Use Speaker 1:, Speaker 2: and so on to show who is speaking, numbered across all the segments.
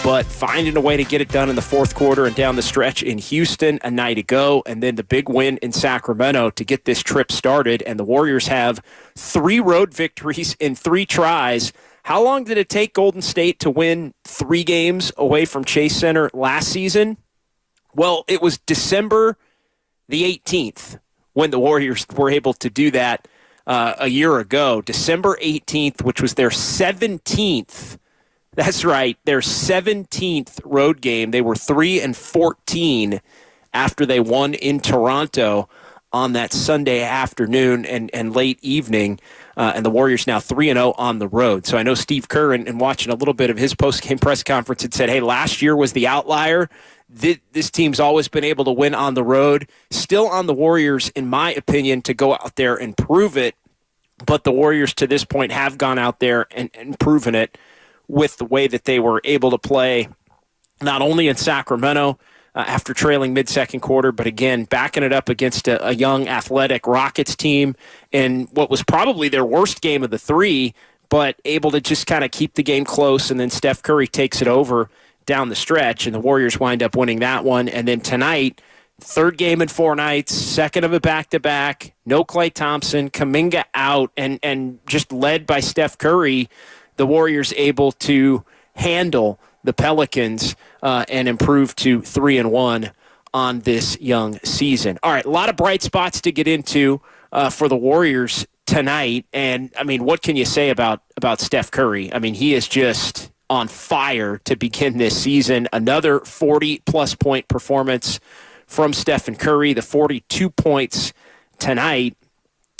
Speaker 1: but finding a way to get it done in the fourth quarter and down the stretch in Houston a night ago, and then the big win in Sacramento to get this trip started. And the Warriors have 3 road victories in 3 tries. How long did it take Golden State to win 3 games away from Chase Center last season? Well, it was December the 18th when the Warriors were able to do that a year ago. December 18th, which was their 17th. That's right, their 17th road game. They were 3-14 after they won in Toronto on that Sunday afternoon and late evening. And the Warriors now 3-0 on the road. So I know Steve Kerr, and watching a little bit of his post-game press conference, had said, hey, last year was the outlier. This team's always been able to win on the road. Still on the Warriors, in my opinion, to go out there and prove it. But the Warriors to this point have gone out there and proven it with the way that they were able to play, not only in Sacramento after trailing mid-second quarter, but again, backing it up against a young, athletic Rockets team in what was probably their worst game of the 3, but able to just kind of keep the game close, and then Steph Curry takes it over down the stretch, and the Warriors wind up winning that one. And then tonight, 3rd game in 4 nights, 2nd of a back-to-back, no Klay Thompson, Kuminga out, and just led by Steph Curry, the Warriors able to handle the Pelicans and improve to 3-1 on this young season. All right, a lot of bright spots to get into for the Warriors tonight. And, I mean, what can you say about Steph Curry? I mean, he is just on fire to begin this season. Another 40-plus point performance from Stephen Curry, the 42 points tonight.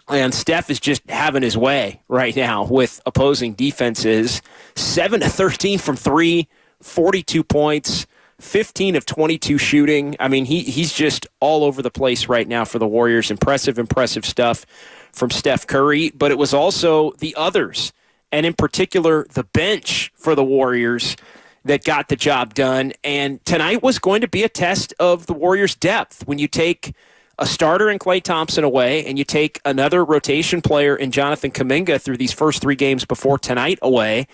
Speaker 1: And Steph is just having his way right now with opposing defenses. 7-13 from 3, 42 points, 15 of 22 shooting. I mean, he's just all over the place right now for the Warriors. Impressive stuff from Steph Curry. But it was also the others, and in particular the bench for the Warriors, that got the job done. And tonight was going to be a test of the Warriors' depth. When you take a starter in Klay Thompson away, and you take another rotation player in Jonathan Kuminga through these first 3 games before tonight away.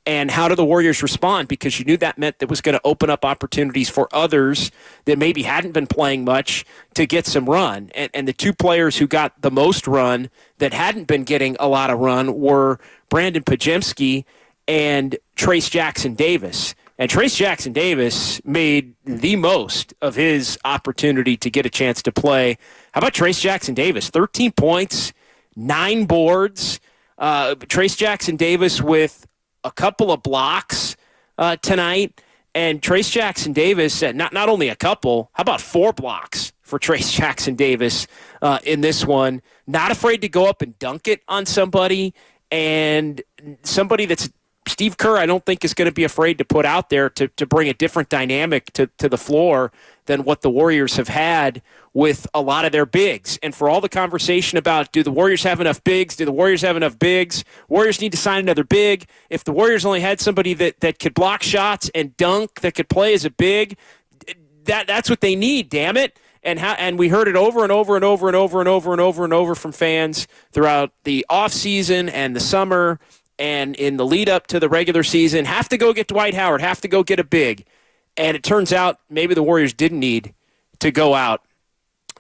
Speaker 1: And how do the Warriors respond? Because you knew that meant that was going to open up opportunities for others that maybe hadn't been playing much to get some run. And the 2 players who got the most run that hadn't been getting a lot of run were Brandon Podziemski and Trayce Jackson-Davis. And Trayce Jackson-Davis made the most of his opportunity to get a chance to play. How about Trayce Jackson-Davis? 13 points, 9 boards. Trayce Jackson-Davis with a couple of blocks tonight. And Trayce Jackson-Davis, not only a couple, how about 4 blocks for Trayce Jackson-Davis in this one? Not afraid to go up and dunk it on somebody. And somebody that's Steve Kerr, I don't think, is going to be afraid to put out there to bring a different dynamic to the floor than what the Warriors have had with a lot of their bigs. And for all the conversation about, do the Warriors have enough bigs? Do the Warriors have enough bigs? Warriors need to sign another big. If the Warriors only had somebody that could block shots and dunk, that could play as a big, that's what they need, damn it. And we heard it over and over and over and over and over and over and over from fans throughout the offseason and the summer and in the lead up to the regular season. Have to go get Dwight Howard, have to go get a big. And it turns out maybe the Warriors didn't need to go out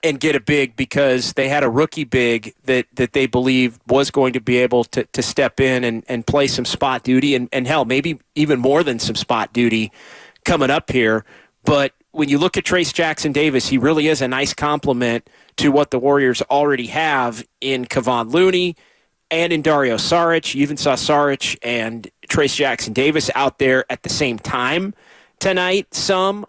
Speaker 1: and get a big because they had a rookie big that they believed was going to be able to step in and play some spot duty and hell, maybe even more than some spot duty coming up here. But when you look at Trayce Jackson-Davis, he really is a nice complement to what the Warriors already have in Kevon Looney and in Dario Saric. You even saw Saric and Trayce Jackson-Davis out there at the same time tonight.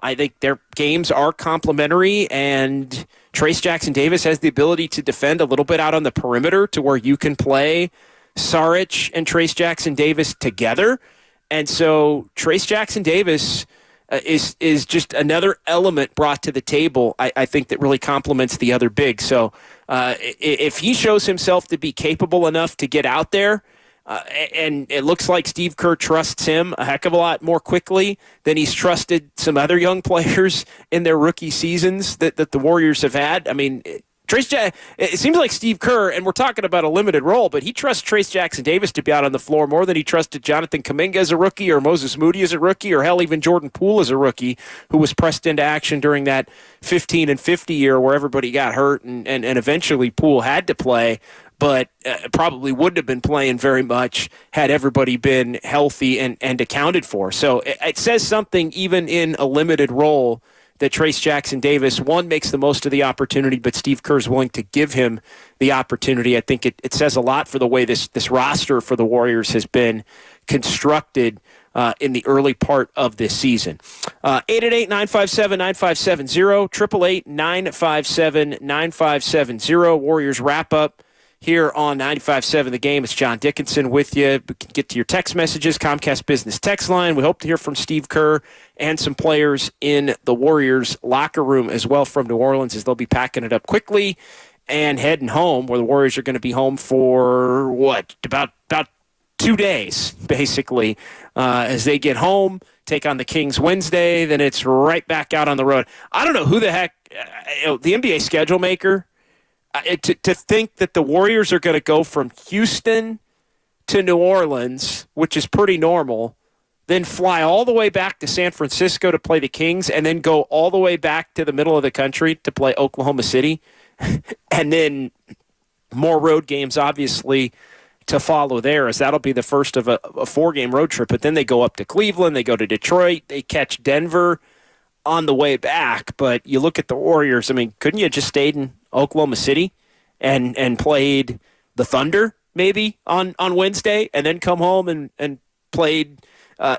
Speaker 1: I think their games are complementary, and Trayce Jackson-Davis has the ability to defend a little bit out on the perimeter to where you can play Saric and Trayce Jackson-Davis together. And so Trayce Jackson-Davis is just another element brought to the table, I think, that really complements the other big. So if he shows himself to be capable enough to get out there, and it looks like Steve Kerr trusts him a heck of a lot more quickly than he's trusted some other young players in their rookie seasons that the Warriors have had. I mean, it seems like Steve Kerr, and we're talking about a limited role, but he trusts Trayce Jackson-Davis to be out on the floor more than he trusted Jonathan Kuminga as a rookie or Moses Moody as a rookie or hell, even Jordan Poole as a rookie who was pressed into action during that 15 and 50 year where everybody got hurt and eventually Poole had to play, but probably wouldn't have been playing very much had everybody been healthy and accounted for. So it says something even in a limited role that Trayce Jackson-Davis, one, makes the most of the opportunity, but Steve Kerr's willing to give him the opportunity. I think it says a lot for the way this roster for the Warriors has been constructed in the early part of this season. 888-957-9570, 888-957-9570. Warriors wrap up here on 95.7 The Game. It's John Dickinson with you. We can get to your text messages, Comcast Business text line. We hope to hear from Steve Kerr and some players in the Warriors locker room as well from New Orleans as they'll be packing it up quickly and heading home, where the Warriors are going to be home for, about 2 days, basically, as they get home, take on the Kings Wednesday, then it's right back out on the road. I don't know who the heck, the NBA schedule maker, to think that the Warriors are going to go from Houston to New Orleans, which is pretty normal, then fly all the way back to San Francisco to play the Kings, and then go all the way back to the middle of the country to play Oklahoma City, and then more road games, obviously, to follow there, as that'll be the first of a 4-game road trip. But then they go up to Cleveland, they go to Detroit, they catch Denver on the way back. But you look at the Warriors, I mean, couldn't you have just stayed in Oklahoma City and played the Thunder maybe on Wednesday, and then come home and played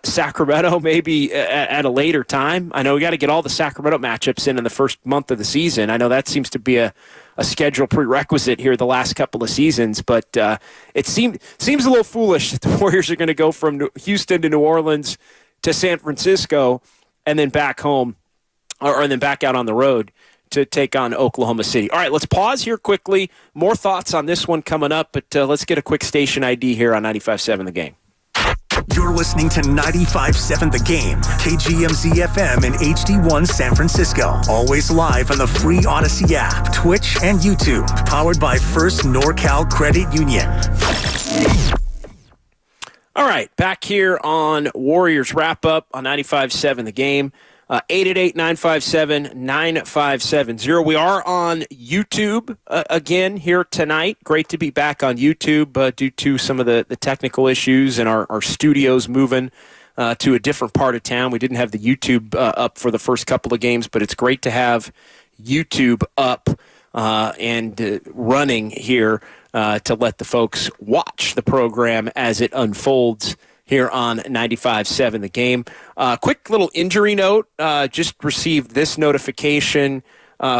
Speaker 1: Sacramento maybe at a later time? I know we got to get all the Sacramento matchups in the first month of the season. I know that seems to be a schedule prerequisite here the last couple of seasons, but it seems a little foolish that the Warriors are going to go from Houston to New Orleans to San Francisco and then back home, or then back out on the road to take on Oklahoma City. All right, let's pause here quickly. More thoughts on this one coming up, but let's get a quick station ID here on 95.7 The Game.
Speaker 2: You're listening to 95.7 The Game, KGMZ FM and HD1 San Francisco. Always live on the free Odyssey app, Twitch, and YouTube. Powered by First NorCal Credit Union.
Speaker 1: All right, back here on Warriors Wrap-Up on 95.7 The Game. 888-957-9570. We are on YouTube again here tonight. Great to be back on YouTube due to some of the technical issues and our studios moving to a different part of town. We didn't have the YouTube up for the first couple of games, but it's great to have YouTube up and running here to let the folks watch the program as it unfolds here on 95.7 The Game. Quick little injury note. Just received this notification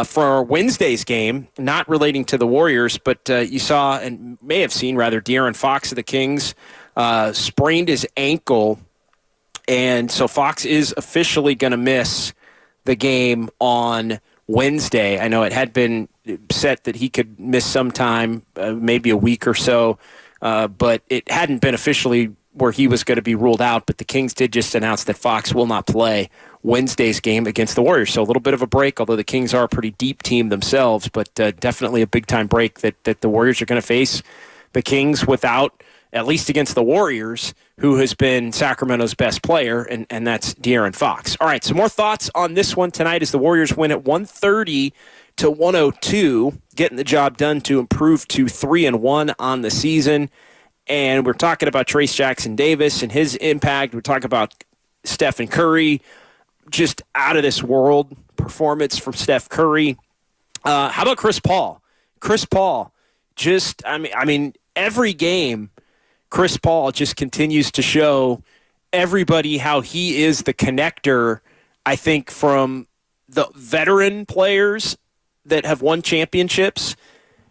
Speaker 1: for Wednesday's game, not relating to the Warriors, but you saw and may have seen, rather, De'Aaron Fox of the Kings sprained his ankle, and so Fox is officially going to miss the game on Wednesday. I know it had been set that he could miss some time, maybe a week or so, but it hadn't been officially where he was going to be ruled out, but the Kings did just announce that Fox will not play Wednesday's game against the Warriors. So a little bit of a break, although the Kings are a pretty deep team themselves, but definitely a big-time break that the Warriors are going to face the Kings without, at least against the Warriors, who has been Sacramento's best player, and that's De'Aaron Fox. All right, some more thoughts on this one tonight as the Warriors win at 130-102, getting the job done to improve to 3-1 on the season. And we're talking about Trayce Jackson-Davis and his impact. We're talking about Steph Curry, just out of this world performance from Steph Curry. How about Chris Paul? Chris Paul, just, I mean, every game, Chris Paul just continues to show everybody how he is the connector, I think, from the veteran players that have won championships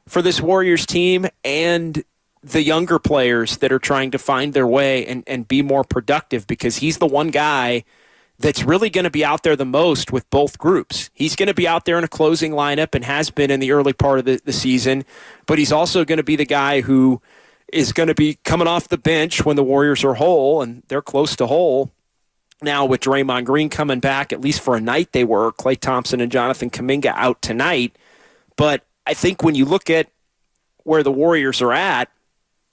Speaker 1: for this Warriors team and the younger players that are trying to find their way and be more productive, because he's the one guy that's really going to be out there the most with both groups. He's going to be out there in a closing lineup and has been in the early part of the season, but he's also going to be the guy who is going to be coming off the bench when the Warriors are whole, and they're close to whole. Now with Draymond Green coming back, at least for a night they were, Klay Thompson and Jonathan Kuminga out tonight. But I think when you look at where the Warriors are at,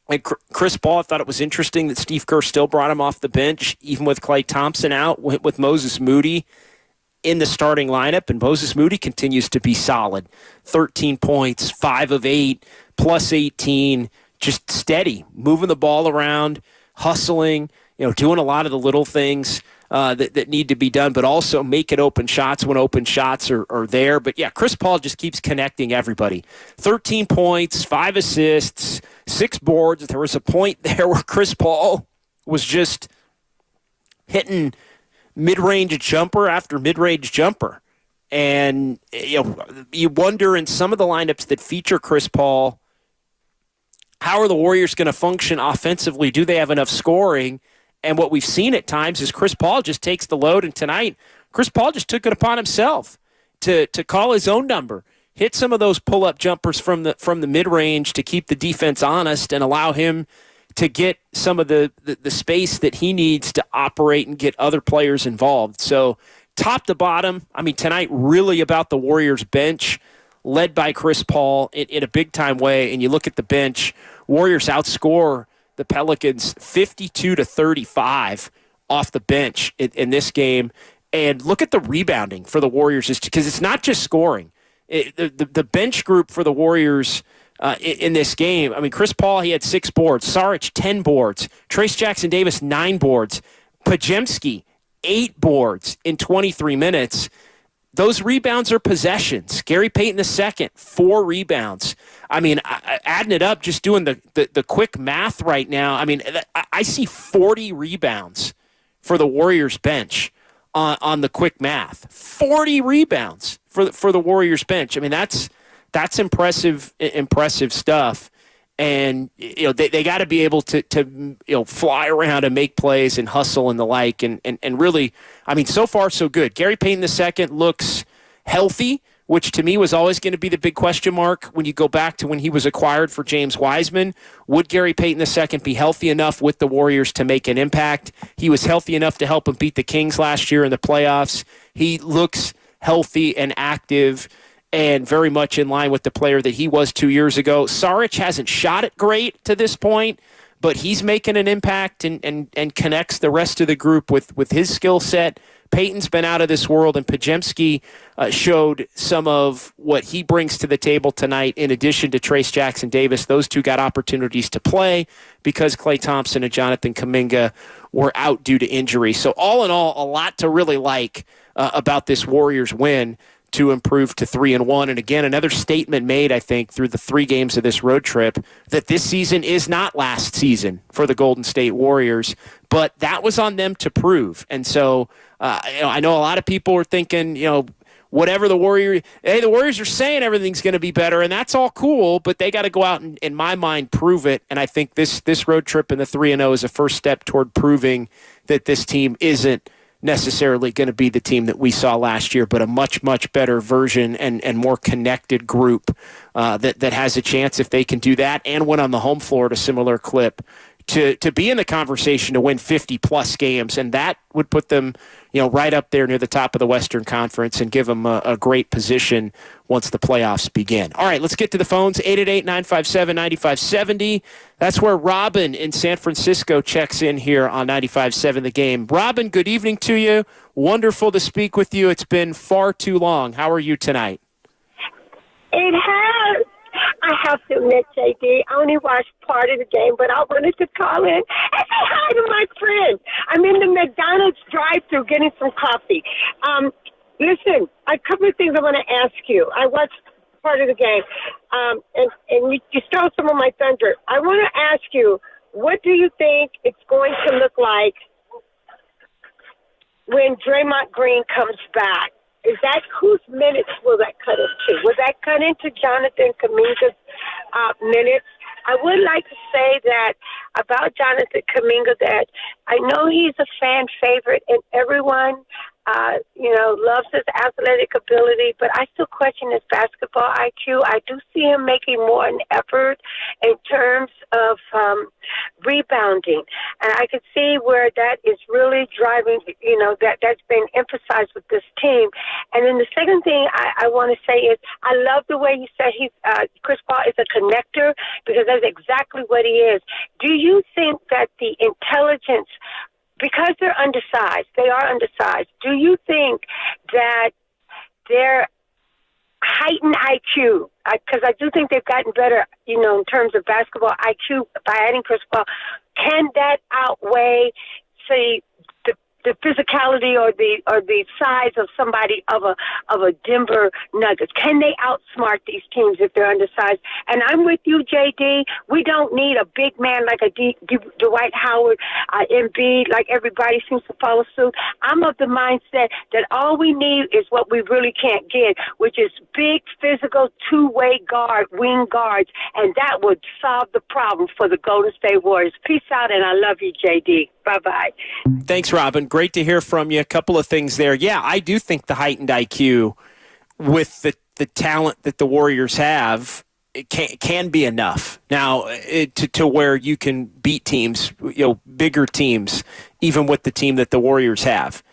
Speaker 1: like Chris Paul, I thought it was interesting that Steve Kerr still brought him off the bench, even with Klay Thompson out, with Moses Moody in the starting lineup, and Moses Moody continues to be solid. 13 points, 5 of 8, plus 18, just steady, moving the ball around, hustling, doing a lot of the little things that need to be done, but also making open shots when open shots are there. But yeah, Chris Paul just keeps connecting everybody. 13 points, 5 assists, 6 boards. There was a point there where Chris Paul was just hitting mid-range jumper after mid-range jumper. And you wonder in some of the lineups that feature Chris Paul, how are the Warriors going to function offensively? Do they have enough scoring? And what we've seen at times is Chris Paul just takes the load, and tonight Chris Paul just took it upon himself to call his own number, hit some of those pull-up jumpers from the mid-range to keep the defense honest and allow him to get some of the space that he needs to operate and get other players involved. So top to bottom, I mean, tonight really about the Warriors bench, led by Chris Paul in a big-time way. And you look at the bench, Warriors outscore the Pelicans 52-35 off the bench in this game. And look at the rebounding for the Warriors, because it's not just scoring. The bench group for the Warriors in this game, I mean, Chris Paul, he had 6 boards. Saric, 10 boards. Trayce Jackson-Davis, 9 boards. Podziemski, 8 boards in 23 minutes. Those rebounds are possessions. Gary Payton II, 4 rebounds. I mean, adding it up, just doing the quick math right now, I mean, I see 40 rebounds for the Warriors bench on the quick math. 40 rebounds for the Warriors bench. I mean, that's impressive stuff. And they got to be able to fly around and make plays and hustle and the like, and really, I mean, so far so good. Gary Payton II looks healthy, which to me was always going to be the big question mark when you go back to when he was acquired for James Wiseman. Would Gary Payton II be healthy enough with the Warriors to make an impact? He was healthy enough to help him beat the Kings last year in the playoffs. He looks healthy and active and very much in line with the player that he was 2 years ago. Saric hasn't shot it great to this point, but he's making an impact and connects the rest of the group with his skill set. Peyton's been out of this world, and Podziemski showed some of what he brings to the table tonight in addition to Trace Jackson-Davis. Those two got opportunities to play because Klay Thompson and Jonathan Kuminga were out due to injury. So all in all, a lot to really like about this Warriors win to improve to 3-1. And again, another statement made, I think, through the 3 games of this road trip that this season is not last season for the Golden State Warriors, but that was on them to prove. And so I know a lot of people are thinking, whatever the Warriors are saying everything's going to be better, and that's all cool, but they got to go out and, in my mind, prove it. And I think this road trip and the 3-0 is a first step toward proving that this team isn't necessarily going to be the team that we saw last year, but a much, much better version and more connected group that has a chance, if they can do that and win on the home floor at a similar clip, to be in the conversation to win 50-plus games. And that would put them right up there near the top of the Western Conference and give them a great position once the playoffs begin. All right, let's get to the phones. 888-957-9570. That's where Robin in San Francisco checks in here on 95.7 The Game. Robin, good evening to you. Wonderful to speak with you. It's been far too long. How are you tonight?
Speaker 3: It has. I have to admit, JD, I only watched part of the game, but I wanted to call in and say hi to my friend. I'm in the McDonald's drive-thru getting some coffee. Listen, a couple of things I want to ask you. I watched part of the game, and you stole some of my thunder. I want to ask you, what do you think it's going to look like when Draymond Green comes back? Is that whose minutes will that cut into? Will that cut into Jonathan Kuminga's minutes? I would like to say that about Jonathan Kuminga that I know he's a fan favorite and everyone, loves his athletic ability, but I still question his basketball IQ. I do see him making more an effort in terms of rebounding. And I can see where that is really driving, that's been emphasized with this team. And then the second thing I want to say is I love the way you said Chris Paul is a connector, because that's exactly what he is. Do you think that the intelligence, because they are undersized, do you think that their heightened IQ, because I do think they've gotten better, in terms of basketball IQ by adding Chris Paul, can that outweigh, say, the physicality or the size of somebody of a Denver Nuggets? Can they outsmart these teams if they're undersized? And I'm with you, JD. We don't need a big man like a Dwight Howard, Embiid, like everybody seems to follow suit. I'm of the mindset that all we need is what we really can't get, which is big, physical, two-way wing guards, and that would solve the problem for the Golden State Warriors. Peace out, and I love you, JD. Bye-bye.
Speaker 1: Thanks, Robin. Great to hear from you. A couple of things there. Yeah, I do think the heightened IQ with the talent that the Warriors have, it can be enough. Now, to where you can beat teams, bigger teams, even with the team that the Warriors have.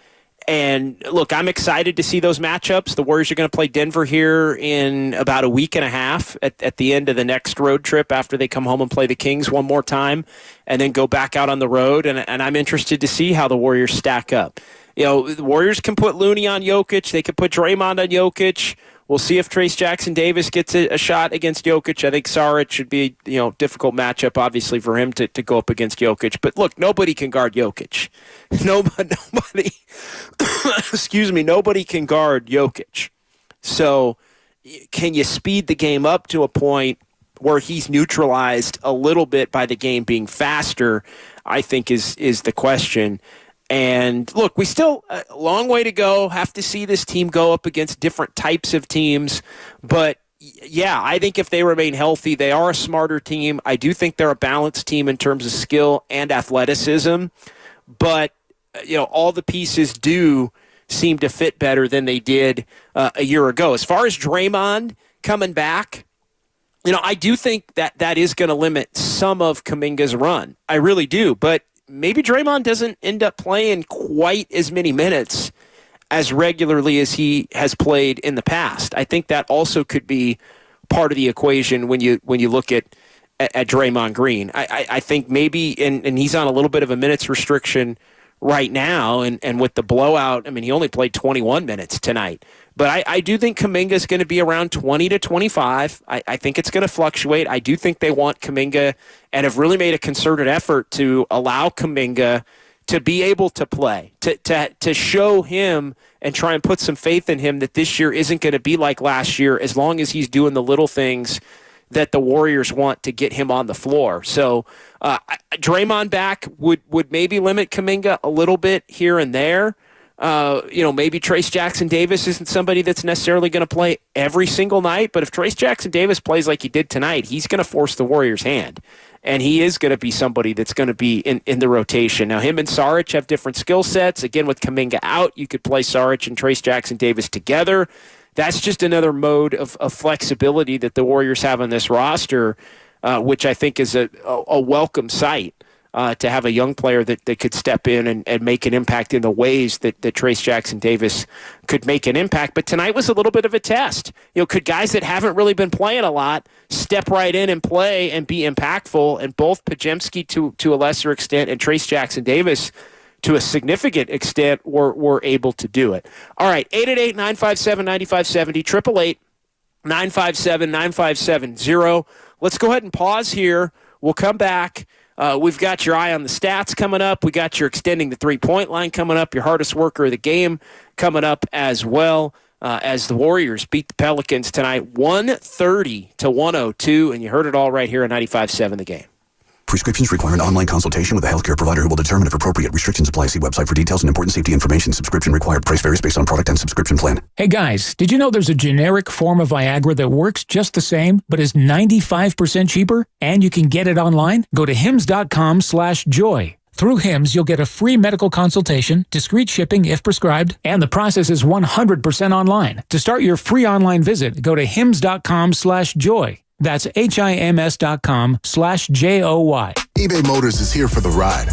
Speaker 1: And look, I'm excited to see those matchups. The Warriors are going to play Denver here in about a week and a half at the end of the next road trip after they come home and play the Kings one more time and then go back out on the road. And I'm interested to see how the Warriors stack up. The Warriors can put Looney on Jokic. They could put Draymond on Jokic. We'll see if Trace Jackson-Davis gets a shot against Jokic. I think Saric should be a difficult matchup, obviously, for him to go up against Jokic. But look, nobody can guard Jokic. Nobody, nobody can guard Jokic. So can you speed the game up to a point where he's neutralized a little bit by the game being faster, I think is the question. And look, we still a long way to go. Have to see this team go up against different types of teams. But yeah, I think if they remain healthy, they are a smarter team. I do think they're a balanced team in terms of skill and athleticism. But all the pieces do seem to fit better than they did a year ago. As far as Draymond coming back, I do think that is going to limit some of Kuminga's run. I really do. But maybe Draymond doesn't end up playing quite as many minutes as regularly as he has played in the past. I think that also could be part of the equation when you look at Draymond Green. I think maybe, and he's on a little bit of a minutes restriction right now, and with the blowout, he only played 21 minutes tonight. But I do think Kuminga is going to be around 20 to 25. I think it's going to fluctuate. I do think they want Kuminga and have really made a concerted effort to allow Kuminga to be able to play, to show him and try and put some faith in him that this year isn't going to be like last year as long as he's doing the little things that the Warriors want to get him on the floor. So Draymond back would maybe limit Kuminga a little bit here and there. Maybe Trace Jackson-Davis isn't somebody that's necessarily going to play every single night, but if Trace Jackson-Davis plays like he did tonight, he's going to force the Warriors' hand. And he is going to be somebody that's going to be in the rotation. Now, him and Saric have different skill sets. Again, with Kuminga out, you could play Saric and Trace Jackson-Davis together. That's just another mode of flexibility that the Warriors have on this roster, which I think is a welcome sight. To have a young player that could step in and make an impact in the ways that Trace Jackson-Davis could make an impact. But tonight was a little bit of a test. Could guys that haven't really been playing a lot step right in and play and be impactful? And both Podziemski to a lesser extent and Trace Jackson-Davis to a significant extent were able to do it. All right, 888-957-9570, 888-957-9570. Let's go ahead and pause here. We'll come back. We've got your eye on the stats coming up. We got your extending the three-point line coming up, your hardest worker of the game coming up as well, as the Warriors beat the Pelicans tonight 130-102, and you heard it all right here on 95.7 The Game.
Speaker 4: Prescriptions require an online consultation with a healthcare provider who will determine if appropriate restrictions apply. See website for details and important safety information. Subscription required. Price varies based on product and subscription plan.
Speaker 5: Hey guys, did you know there's a generic form of Viagra that works just the same, but is 95% cheaper? And you can get it online? Go to hims.com/joy. Through Hims, you'll get a free medical consultation, discreet shipping if prescribed, and the process is 100% online. To start your free online visit, go to hims.com/joy. That's HIMS.com/JOY.
Speaker 6: eBay Motors is here for the ride.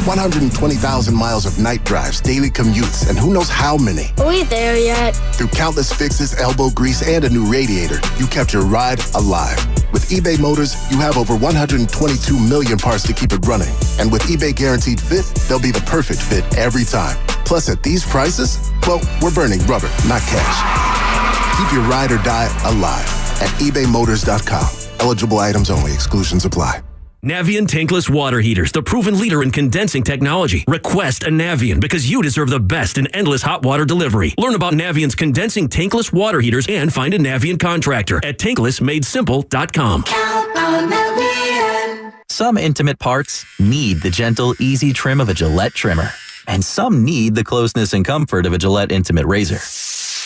Speaker 6: 120,000 miles of night drives, daily commutes, and who knows how many.
Speaker 7: Are we there yet?
Speaker 6: Through countless fixes, elbow grease, and a new radiator, you kept your ride alive. With eBay Motors, you have over 122 million parts to keep it running. And with eBay Guaranteed Fit, they'll be the perfect fit every time. Plus, at these prices, well, we're burning rubber, not cash. Keep your ride or die alive at ebaymotors.com. Eligible items only. Exclusions apply.
Speaker 8: Navien tankless water heaters, the proven leader in condensing technology. Request a Navien because you deserve the best in endless hot water delivery. Learn about Navien's condensing tankless water heaters and find a Navien contractor at tanklessmadesimple.com.
Speaker 9: Count on Navien.
Speaker 10: Some intimate parts need the gentle, easy trim of a Gillette trimmer. And some need the closeness and comfort of a Gillette Intimate Razor.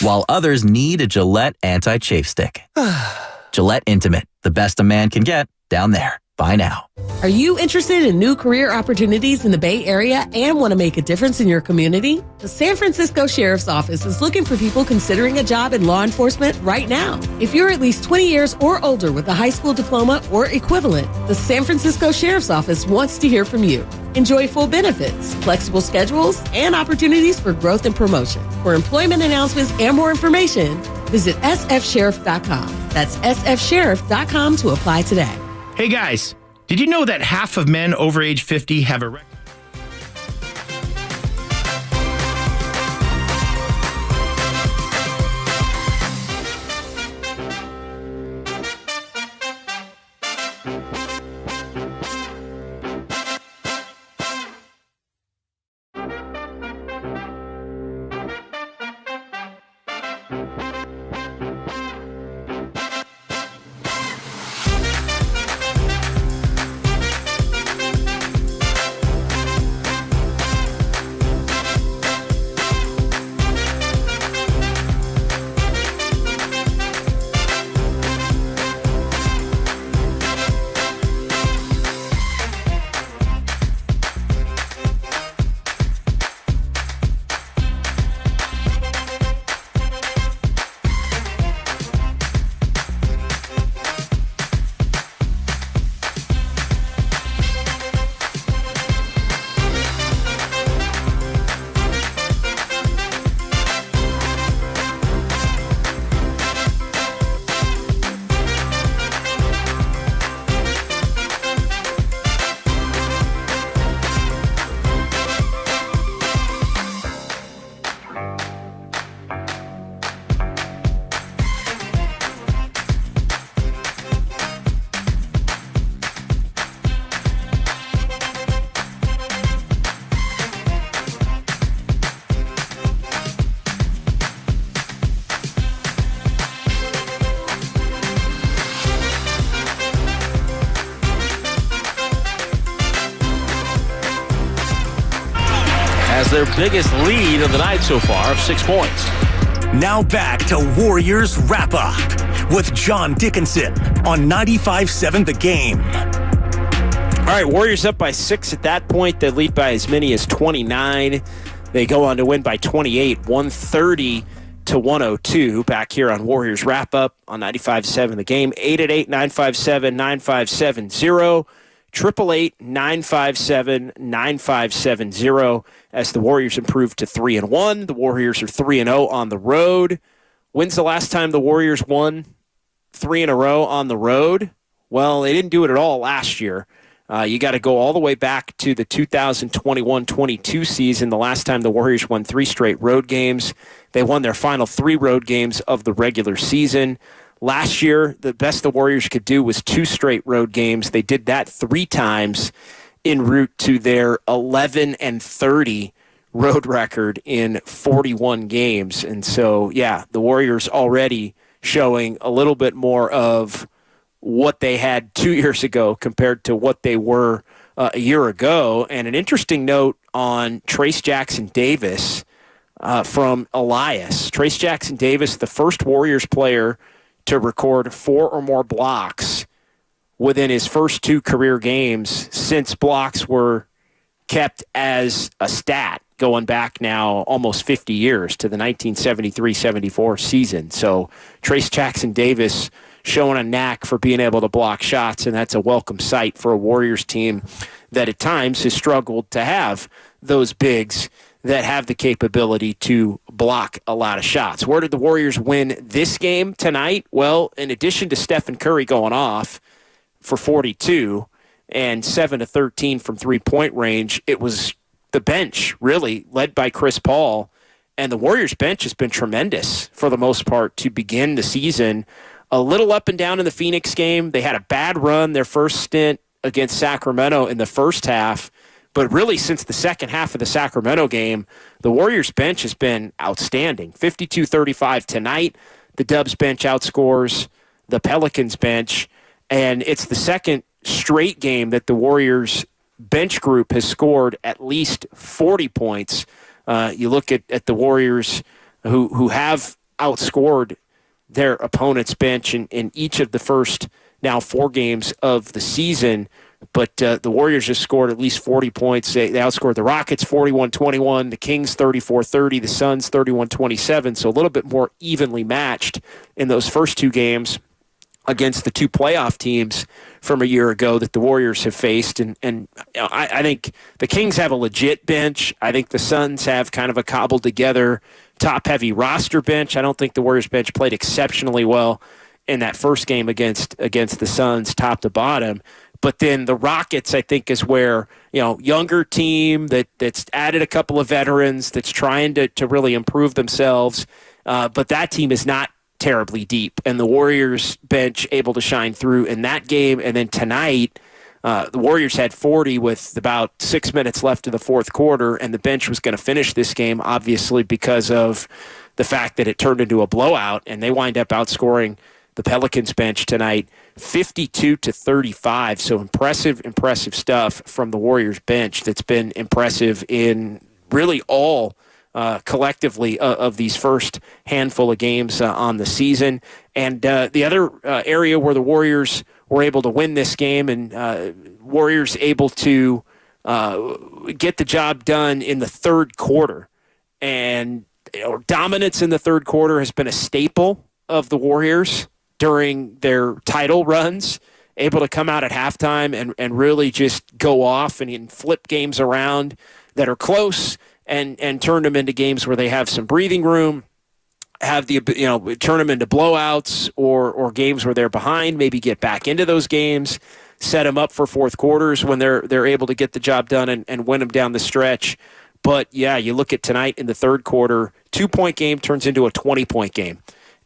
Speaker 10: While others need a Gillette Anti-Chafe Stick. Gillette Intimate, the best a man can get down there. Buy now.
Speaker 11: Are you interested in new career opportunities in the Bay Area and want to make a difference in your community? The San Francisco Sheriff's Office is looking for people considering a job in law enforcement right now. If you're at least 20 years or older with a high school diploma or equivalent, the San Francisco Sheriff's Office wants to hear from you. Enjoy full benefits, flexible schedules, and opportunities for growth and promotion. For employment announcements and more information, visit sfsheriff.com. That's sfsheriff.com to apply today.
Speaker 12: Hey guys, did you know that half of men over age 50 have a record?
Speaker 7: their biggest lead of the night so far of 6 points.
Speaker 2: Now back to Warriors Wrap-Up with John Dickinson on 95.7 The Game.
Speaker 1: All right, Warriors up by 6 at that point. They lead by as many as 29. They go on to win by 28, 130-102. Back here on Warriors Wrap-Up on 95.7 The Game. 888-957-9570. 888-957-9570 as the Warriors improve to 3-1. The Warriors are 3-0 on the road. When's the last time the Warriors won 3 in a row on the road? Well, they didn't do it at all last year. You got to go all the way back to the 2021-22 season, the last time the Warriors won 3 straight road games. They won their final 3 road games of the regular season. Last year, the best the Warriors could do was 2 straight road games. They did that 3 times en route to their 11-30 road record in 41 games. And so, yeah, the Warriors already showing a little bit more of what they had 2 years ago compared to what they were a year ago. And an interesting note on Trace Jackson-Davis from Elias. Trace Jackson-Davis, the first Warriors player to record 4 or more blocks within his first 2 career games since blocks were kept as a stat going back now almost 50 years to the 1973-74 season. So Trace Jackson-Davis showing a knack for being able to block shots, and that's a welcome sight for a Warriors team that at times has struggled to have those bigs that have the capability to block a lot of shots. Where did the Warriors win this game tonight? Well, in addition to Steph Curry going off for 42 and 7-13 from three-point range, it was the bench, really, led by Chris Paul. And the Warriors bench has been tremendous for the most part to begin the season. A little up and down in the Phoenix game. They had a bad run their first stint against Sacramento in the first half. But really, since the second half of the Sacramento game, the Warriors bench has been outstanding. 52-35 tonight. The Dubs bench outscores the Pelicans bench. And it's the second straight game that the Warriors bench group has scored at least 40 points. You look at the Warriors who have outscored their opponent's bench in each of the first now 4 games of the season. But the Warriors just scored at least 40 points. They outscored the Rockets 41-21, the Kings 34-30, the Suns 31-27. So a little bit more evenly matched in those first 2 games against the 2 playoff teams from a year ago that the Warriors have faced. And I think the Kings have a legit bench. I think the Suns have kind of a cobbled together top-heavy roster bench. I don't think the Warriors bench played exceptionally well in that first game against the Suns top to bottom. But then the Rockets, I think, is where, younger team that's added a couple of veterans, that's trying to really improve themselves. But that team is not terribly deep. And the Warriors bench able to shine through in that game. And then tonight, the Warriors had 40 with about 6 minutes left in the fourth quarter. And the bench was going to finish this game, obviously, because of the fact that it turned into a blowout. And they wind up outscoring the Pelicans bench tonight 52-35. So impressive stuff from the Warriors bench that's been impressive in really all collectively of these first handful of games on the season. And the other area where the Warriors were able to win this game and Warriors able to get the job done in the third quarter. And dominance in the third quarter has been a staple of the Warriors during their title runs, able to come out at halftime and really just go off and flip games around that are close and turn them into games where they have some breathing room, have the turn them into blowouts or games where they're behind, maybe get back into those games, set them up for fourth quarters when they're able to get the job done and win them down the stretch. But yeah, you look at tonight in the third quarter, 2-point game turns into a 20-point game.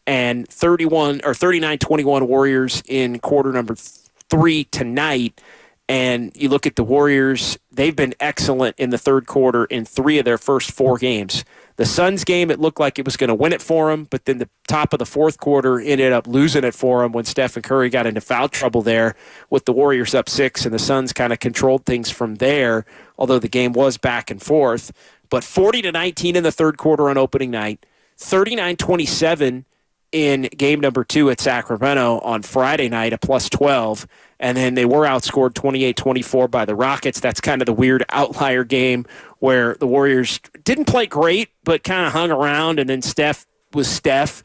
Speaker 1: And 39-21 Warriors in quarter number 3 tonight. And you look at the Warriors, they've been excellent in the third quarter in 3 of their first 4 games. The Suns game, it looked like it was going to win it for them, but then the top of the fourth quarter ended up losing it for them when Steph Curry got into foul trouble there with the Warriors up 6, and the Suns kind of controlled things from there, although the game was back and forth. But 40-19 in the third quarter on opening night, 39-27 in game number 2 at Sacramento on Friday night, a plus 12. And then they were outscored 28-24 by the Rockets. That's kind of the weird outlier game where the Warriors didn't play great, but kind of hung around. And then Steph was Steph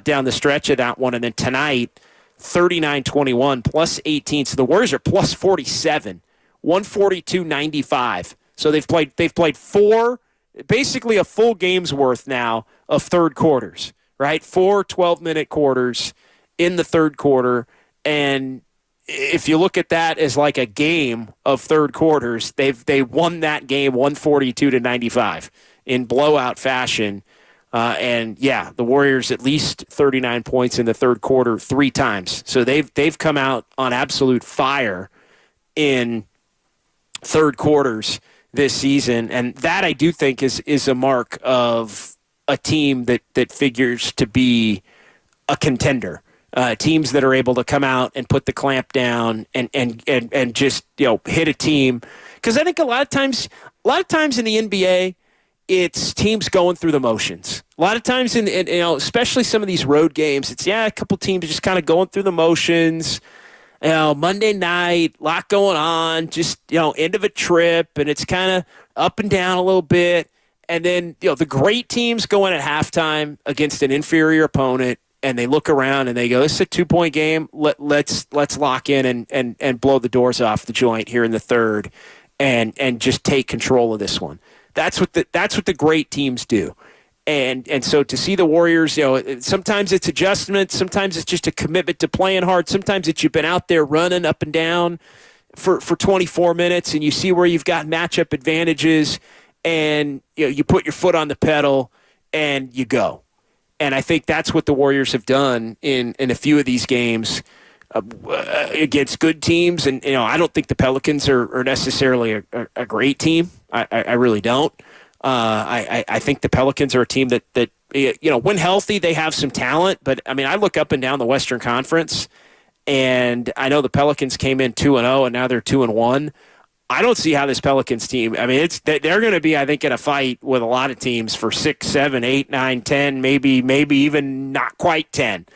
Speaker 1: down the stretch of that one. And then tonight, 39-21, plus 18. So the Warriors are plus 47, 142-95. So they've played 4, basically a full game's worth now of third quarters, right? 4 12-minute quarters in the third quarter. And if you look at that as like a game of third quarters, they won that game 142-95 in blowout fashion. And yeah, the Warriors at least 39 points in the third quarter 3 times. So they've come out on absolute fire in third quarters this season, and that I do think is a mark of a team that figures to be a contender. Teams that are able to come out and put the clamp down and just hit a team, because I think a lot of times in the NBA, it's teams going through the motions. A lot of times in especially some of these road games, it's a couple teams just kind of going through the motions. Monday night, a lot going on, just, end of a trip, and it's kind of up and down a little bit. And then, the great teams go in at halftime against an inferior opponent, and they look around and they go, this is a 2-point game. Let's lock in and blow the doors off the joint here in the third and just take control of this one. That's what the great teams do. And so to see the Warriors, sometimes it's adjustments, sometimes it's just a commitment to playing hard, sometimes it's you've been out there running up and down for 24 minutes and you see where you've got matchup advantages and you put your foot on the pedal and you go. And I think that's what the Warriors have done in a few of these games against good teams. And I don't think the Pelicans are necessarily a great team. I really don't. I think the Pelicans are a team that when healthy, they have some talent. But, I look up and down the Western Conference, and I know the Pelicans came in 2-0, and now they're 2-1. I don't see how this Pelicans team, they're going to be, I think, in a fight with a lot of teams for 6, 7, 8, 9, 10, maybe even not quite 10,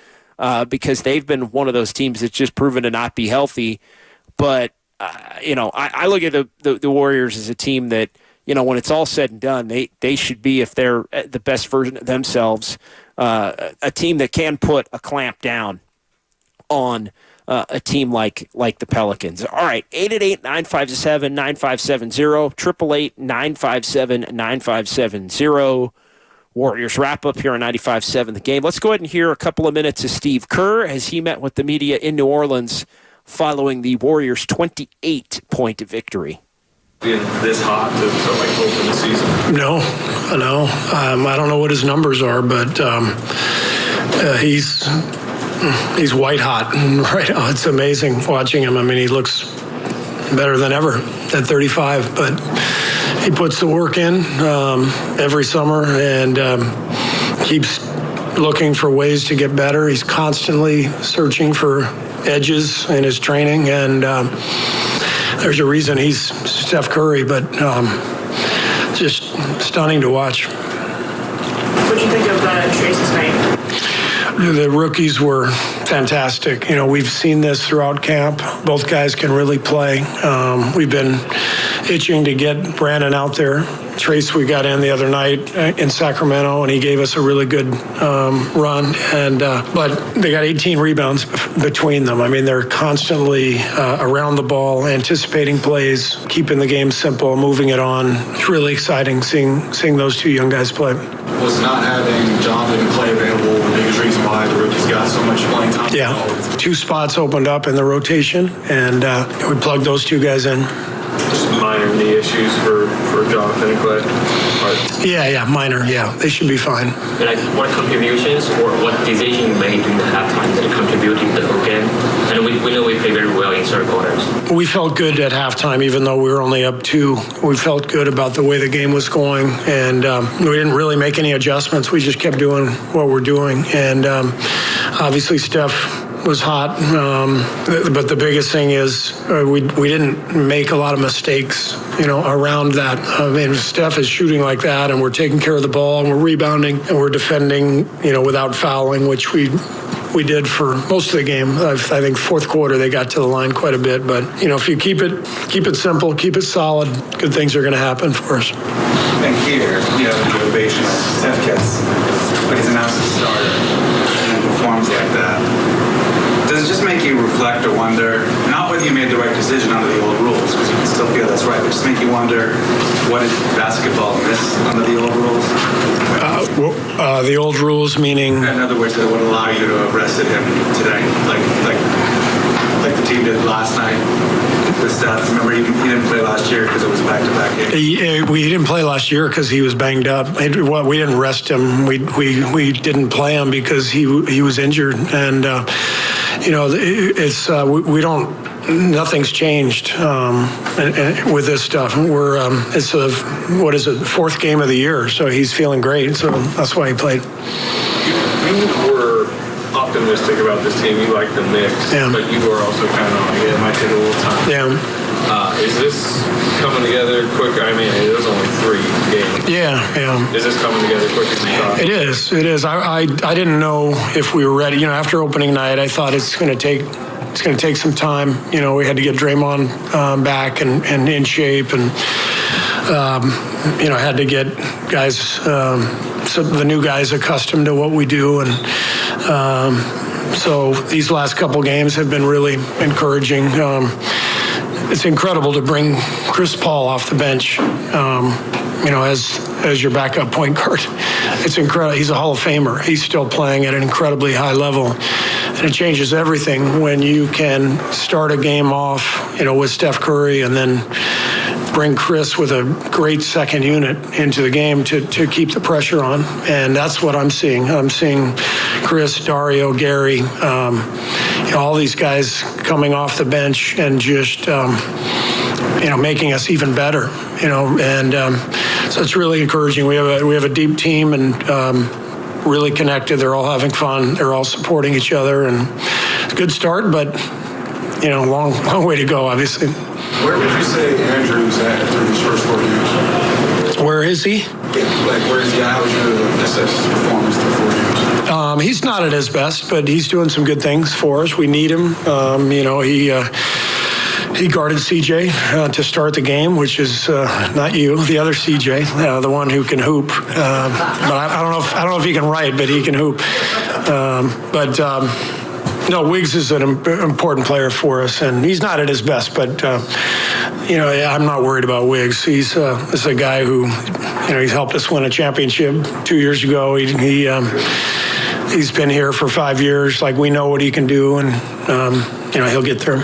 Speaker 1: because they've been one of those teams that's just proven to not be healthy. But, I look at the Warriors as a team that, when it's all said and done, they should be, if they're the best version of themselves, a team that can put a clamp down on a team like the Pelicans. All right, 888-957-9570, 888-957-9570. Warriors wrap up here on 95.7 The Game. Let's go ahead and hear a couple of minutes of Steve Kerr as he met with the media in New Orleans following the Warriors' 28-point victory.
Speaker 13: Being this hot to open the season?
Speaker 14: No. I don't know what his numbers are, but he's white hot right now. It's amazing watching him. He looks better than ever at 35, but he puts the work in every summer and keeps looking for ways to get better. He's constantly searching for edges in his training, and there's a reason he's Steph Curry, but just stunning to watch.
Speaker 15: What do you think of Trace's night?
Speaker 14: The rookies were fantastic. We've seen this throughout camp. Both guys can really play. We've been itching to get Brandon out there. Trace, we got in the other night in Sacramento, and he gave us a really good run. And but they got 18 rebounds between them. They're constantly around the ball, anticipating plays, keeping the game simple, moving it on. It's really exciting seeing those two young guys play.
Speaker 13: Was not having Jonathan Clay available the biggest reason why the rookies got so much playing time?
Speaker 14: Yeah, 2 spots opened up in the rotation, and we plugged those 2 guys in.
Speaker 13: Just minor knee issues for Jonathan and Clay?
Speaker 14: Yeah, minor, yeah. They should be fine.
Speaker 16: What contributions or what decision you made during the halftime that contributed to the whole game? And we know we played very well in third quarters.
Speaker 14: We felt good at halftime, even though we were only up 2. We felt good about the way the game was going, and we didn't really make any adjustments. We just kept doing what we're doing. And obviously Steph was hot, but the biggest thing is we didn't make a lot of mistakes, around that. I mean, Steph is shooting like that, and we're taking care of the ball, and we're rebounding, and we're defending, without fouling, which we did for most of the game. I think fourth quarter they got to the line quite a bit, but if you keep it simple, keep it solid, good things are going to happen for us.
Speaker 17: And here, the motivation Steph gets when he's announced as a starter and performs like that. Does it just make you reflect or wonder, not whether you made the right decision under the old rules, because you can still feel that's right, but just make you wonder, what did basketball miss under the old rules?
Speaker 14: The old rules meaning?
Speaker 17: In other words, that would allow you to have rested him today, like the team did last night with Steph. Remember, he didn't play last year because it was back-to-back games.
Speaker 14: He didn't play last year because he was banged up. We didn't rest him. We didn't play him because he was injured, and we don't. Nothing's changed with this stuff. It's the fourth game of the year, so he's feeling great. So that's why he played.
Speaker 13: You were optimistic about this team. You like the mix, but you were also kind of it might take a little time.
Speaker 14: Yeah.
Speaker 13: Is this coming together quicker? I mean, it was only 3 games.
Speaker 14: Yeah.
Speaker 13: Is this coming together quicker than you thought?
Speaker 14: It is. I didn't know if we were ready. After opening night, I thought it's going to take some time. We had to get Draymond back and in shape, and had to get guys, some of the new guys accustomed to what we do, and so these last couple games have been really encouraging. It's incredible to bring Chris Paul off the bench, as your backup point guard. It's incredible. He's a Hall of Famer. He's still playing at an incredibly high level. And it changes everything when you can start a game off, with Steph Curry, and then bring Chris with a great second unit into the game to keep the pressure on. And that's what I'm seeing. I'm seeing Chris, Dario, Gary, all these guys coming off the bench and just, making us even better, and so it's really encouraging. We have a deep team and really connected. They're all having fun. They're all supporting each other, and it's a good start, but long way to go, obviously.
Speaker 13: Where would you say Andrew's at through these first 4 games?
Speaker 14: Where is he?
Speaker 13: Where is he at? How would you assess his performance through 4 games?
Speaker 14: He's not at his best, but he's doing some good things for us. We need him. He guarded CJ to start the game, which is not you, the other CJ, the one who can hoop. But I don't know if he can write, but he can hoop. No, Wiggs is an important player for us, and he's not at his best. But I'm not worried about Wiggs. He's a guy who, he's helped us win a championship 2 years ago. He's been here for 5 years. Like, we know what he can do, and he'll get there.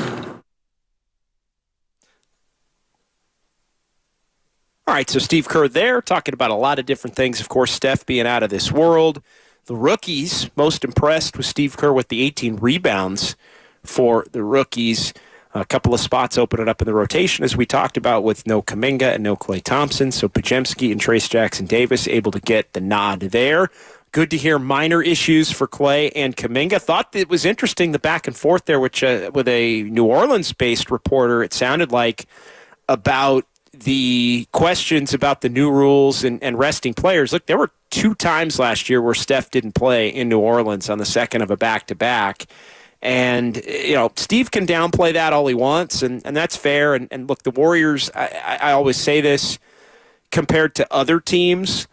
Speaker 1: All right, so Steve Kerr there talking about a lot of different things. Of course, Steph being out of this world. The rookies, most impressed with Steve Kerr with the 18 rebounds for the rookies. A couple of spots opening up in the rotation, as we talked about, with no Kuminga and no Klay Thompson. So Podziemski and Trace Jackson-Davis able to get the nod there. Good to hear minor issues for Klay and Kuminga. Thought it was interesting, the back and forth there, which with a New Orleans-based reporter, it sounded like, about the questions about the new rules and resting players. Look, there were 2 times last year where Steph didn't play in New Orleans on the second of a back-to-back. And, Steve can downplay that all he wants, and that's fair. And look, the Warriors, I always say this, compared to other teams,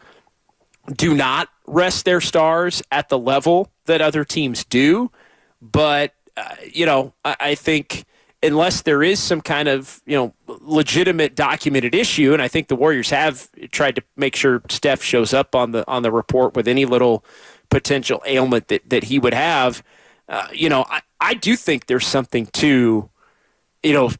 Speaker 1: do not rest their stars at the level that other teams do. But, I think unless there is some kind of, legitimate documented issue, and I think the Warriors have tried to make sure Steph shows up on the report with any little potential ailment that he would have, I do think there's something to,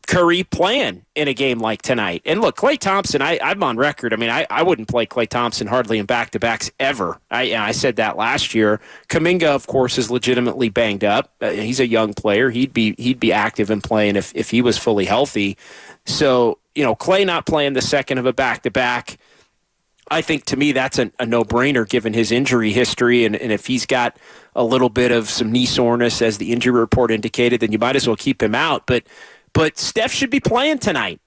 Speaker 1: Curry playing in a game like tonight. And look, Klay Thompson, I'm on record. I mean, I wouldn't play Klay Thompson hardly in back-to-backs ever. I said that last year. Kuminga, of course, is legitimately banged up. He's a young player. He'd be active and playing if he was fully healthy. So, Klay not playing the second of a back-to-back, I think, to me, that's a no-brainer given his injury history. And if he's got a little bit of some knee soreness, as the injury report indicated, then you might as well keep him out. But Steph should be playing tonight,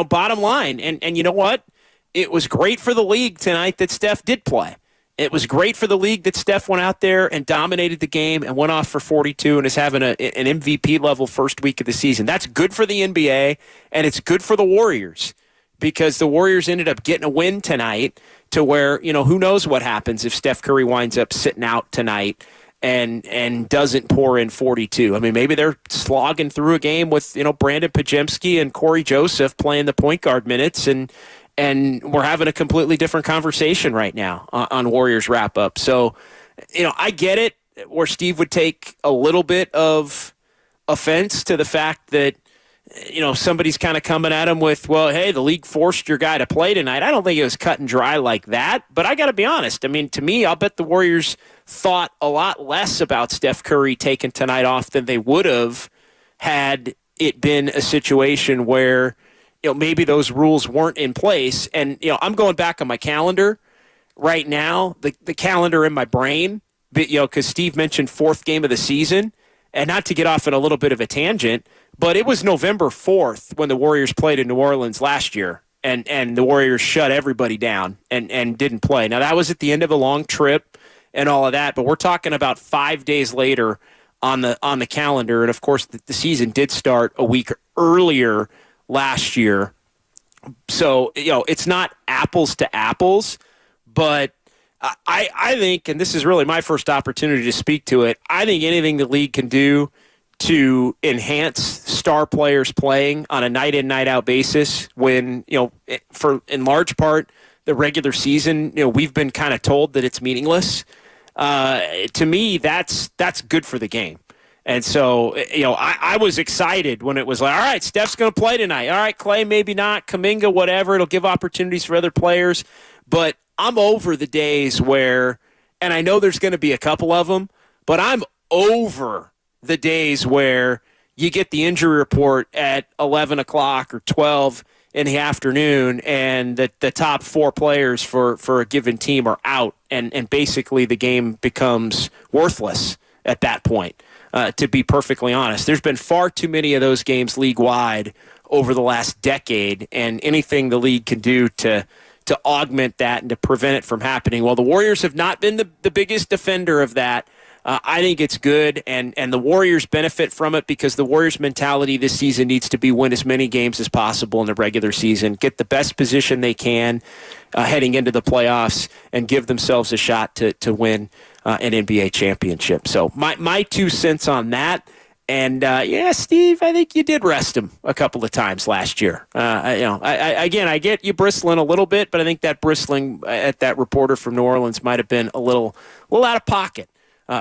Speaker 1: bottom line. And you know what? It was great for the league tonight that Steph did play. It was great for the league that Steph went out there and dominated the game and went off for 42 and is having an MVP-level first week of the season. That's good for the NBA, and it's good for the Warriors because the Warriors ended up getting a win tonight to where, who knows what happens if Steph Curry winds up sitting out tonight and doesn't pour in 42. I mean, maybe they're slogging through a game with, Brandon Pajemski and Corey Joseph playing the point guard minutes, and we're having a completely different conversation right now on Warriors wrap-up. So, I get it where Steve would take a little bit of offense to the fact that, somebody's kind of coming at him with, well, hey, the league forced your guy to play tonight. I don't think it was cut and dry like that. But I got to be honest. I mean, to me, I'll bet the Warriors thought a lot less about Steph Curry taking tonight off than they would have had it been a situation where maybe those rules weren't in place. And, I'm going back on my calendar right now, the calendar in my brain, because Steve mentioned fourth game of the season, and not to get off on a little bit of a tangent, but it was November 4th when the Warriors played in New Orleans last year, and the Warriors shut everybody down and didn't play. Now, that was at the end of a long trip and all of that, but we're talking about 5 days later on the calendar, and, of course, the season did start a week earlier last year. So, it's not apples to apples, but I think, and this is really my first opportunity to speak to it, I think anything the league can do to enhance star players playing on a night-in, night-out basis when, for in large part, the regular season, we've been kind of told that it's meaningless. To me, that's good for the game. And so, I was excited when it was like, all right, Steph's going to play tonight. All right, Clay, maybe not. Kuminga, whatever. It'll give opportunities for other players. But I'm over the days where, and I know there's going to be a couple of them, but I'm over the days where you get the injury report at 11 o'clock or 12 in the afternoon and the top four players for a given team are out, and basically the game becomes worthless at that point. To be perfectly honest, there's been far too many of those games league-wide over the last decade, and anything the league can do to augment that and to prevent it from happening. Well, the Warriors have not been the biggest defender of that. I think it's good, and the Warriors benefit from it because the Warriors' mentality this season needs to be win as many games as possible in the regular season, get the best position they can heading into the playoffs, and give themselves a shot to win an NBA championship. So my 2 cents on that. And, Steve, I think you did rest him a couple of times last year. I get you bristling a little bit, but I think that bristling at that reporter from New Orleans might have been a little out of pocket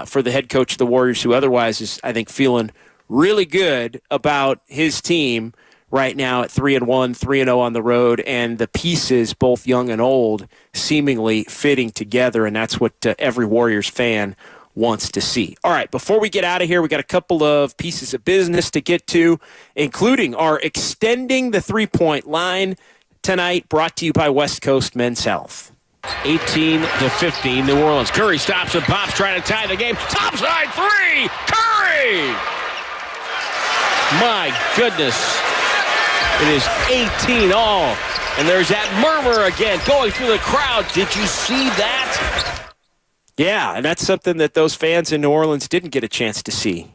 Speaker 1: for the head coach of the Warriors, who otherwise is, I think, feeling really good about his team right now at 3-1, 3-0 on the road, and the pieces, both young and old, seemingly fitting together, and that's what every Warriors fan wants to see. All right, before we get out of here, we got a couple of pieces of business to get to, including our Extending the Three-Point Line tonight, brought to you by West Coast Men's Health.
Speaker 7: 18-15, New Orleans. Curry stops and pops, trying to tie the game. Topside three! Curry! My goodness. It is 18 all. And there's that murmur again going through the crowd. Did you see that?
Speaker 1: Yeah, and that's something that those fans in New Orleans didn't get a chance to see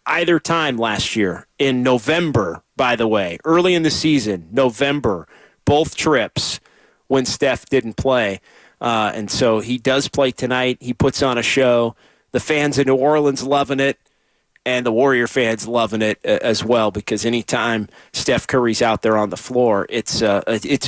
Speaker 1: either time last year. In November, by the way, early in the season, November, both trips when Steph didn't play. And so he does play tonight. He puts on a show. The fans in New Orleans loving it, and the Warrior fans loving it as well, because anytime Steph Curry's out there on the floor, it's a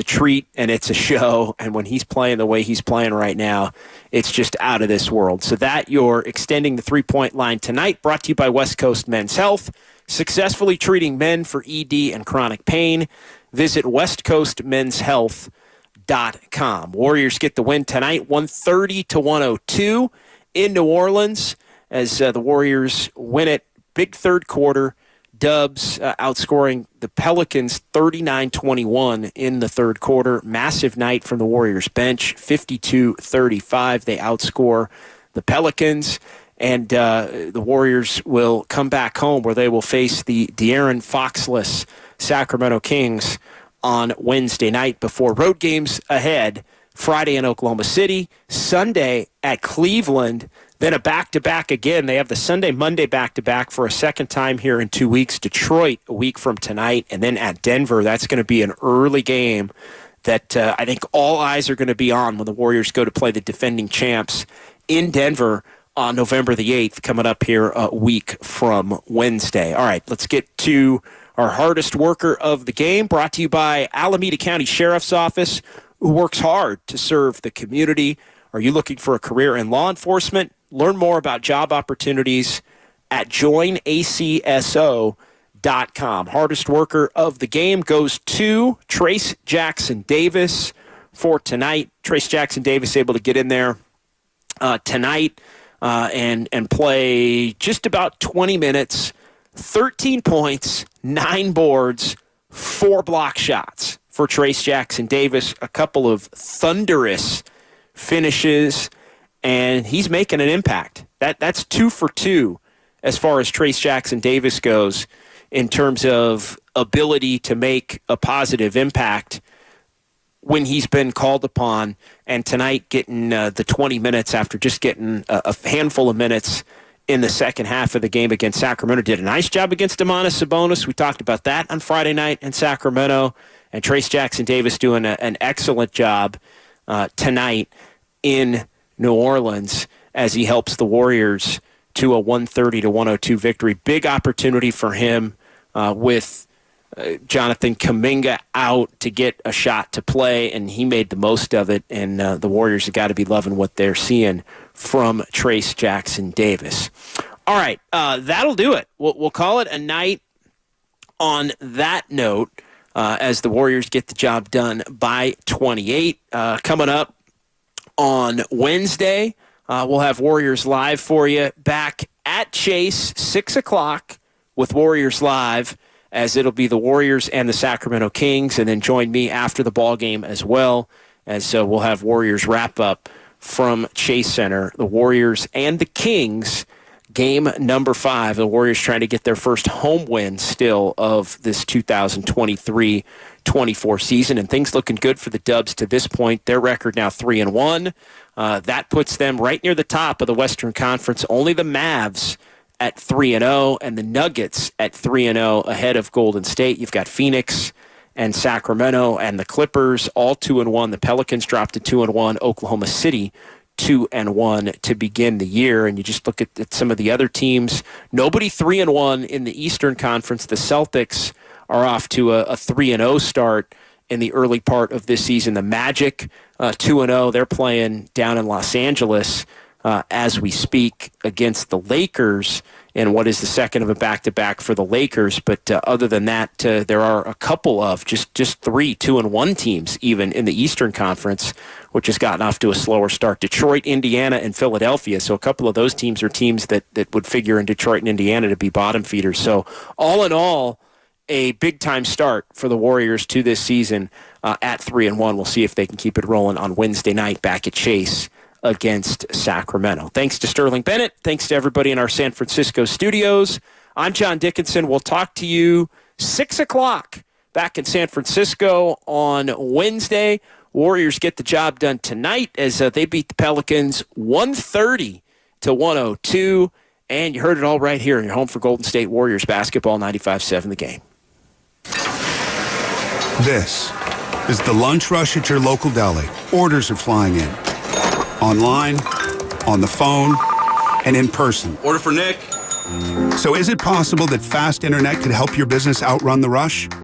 Speaker 1: treat and it's a show. And when he's playing the way he's playing right now, it's just out of this world. So that you're Extending the Three-Point Line tonight, brought to you by West Coast Men's Health, successfully treating men for ED and chronic pain. Visit westcoastmenshealth.com. Warriors get the win tonight, 130-102 in New Orleans, as the Warriors win it. Big third quarter, Dubs outscoring the Pelicans 39-21 in the third quarter. Massive night from the Warriors bench, 52-35. They outscore the Pelicans. And the Warriors will come back home where they will face the De'Aaron Fox-less Sacramento Kings on Wednesday night before road games ahead. Friday in Oklahoma City, Sunday at Cleveland, then a back-to-back again. They have the Sunday-Monday back-to-back for a second time here in 2 weeks. Detroit a week from tonight, and then at Denver. That's going to be an early game that I think all eyes are going to be on when the Warriors go to play the defending champs in Denver on November the 8th, coming up here a week from Wednesday. All right, let's get to our hardest worker of the game, brought to you by Alameda County Sheriff's Office, who works hard to serve the community. Are you looking for a career in law enforcement? Learn more about job opportunities at joinacso.com. Hardest worker of the game goes to Trace Jackson Davis for tonight. Trace Jackson Davis able to get in there tonight and play just about 20 minutes, 13 points, 9 boards, 4 block shots for Trace Jackson Davis. A couple of thunderous finishes, and he's making an impact. That's 2 for 2 as far as Trace Jackson Davis goes in terms of ability to make a positive impact when he's been called upon. And tonight getting the 20 minutes after just getting a handful of minutes in the second half of the game against Sacramento. Did a nice job against Domantas Sabonis. We talked about that on Friday night in Sacramento. And Trace Jackson Davis doing an excellent job tonight in New Orleans as he helps the Warriors to a 130-102 victory. Big opportunity for him with Jonathan Kuminga out to get a shot to play, and he made the most of it. And the Warriors have got to be loving what they're seeing from Trace Jackson Davis. All right, that'll do it. We'll call it a night on that note. As the Warriors get the job done by 28. Coming up on Wednesday, we'll have Warriors Live for you back at Chase, 6 o'clock with Warriors Live, as it'll be the Warriors and the Sacramento Kings, and then join me after the ball game as well. And so we'll have Warriors wrap up from Chase Center, the Warriors and the Kings. Game number 5, the Warriors trying to get their first home win still of this 2023-24 season, and things looking good for the Dubs to this point. Their record now 3-1. That puts them right near the top of the Western Conference. Only the Mavs at 3-0 and the Nuggets at 3-0 ahead of Golden State. You've got Phoenix and Sacramento and the Clippers all 2-1. The Pelicans dropped to 2-1. Oklahoma City 2-1 to begin the year. And you just look at some of the other teams. Nobody 3-1 in the Eastern Conference. The Celtics are off to a 3-0 start in the early part of this season. The Magic 2-0. They're playing down in Los Angeles as we speak against the Lakers in what is the second of a back-to-back for the Lakers. But other than that, there are a couple of just 3 2-1 teams even in the Eastern Conference, which has gotten off to a slower start. Detroit, Indiana, and Philadelphia. So a couple of those teams are teams that would figure in Detroit and Indiana to be bottom feeders. So all in all, a big-time start for the Warriors to this season at 3-1. We'll see if they can keep it rolling on Wednesday night back at Chase against Sacramento. Thanks to Sterling Bennett. Thanks to everybody in our San Francisco studios. I'm John Dickinson. We'll talk to you 6 o'clock back in San Francisco on Wednesday. Warriors get the job done tonight as they beat the Pelicans 130-102. And you heard it all right here in your home for Golden State Warriors basketball, 95.7 The Game.
Speaker 18: This is the lunch rush at your local deli. Orders are flying in. Online, on the phone, and in person.
Speaker 19: Order for Nick.
Speaker 18: So is it possible that fast internet could help your business outrun the rush?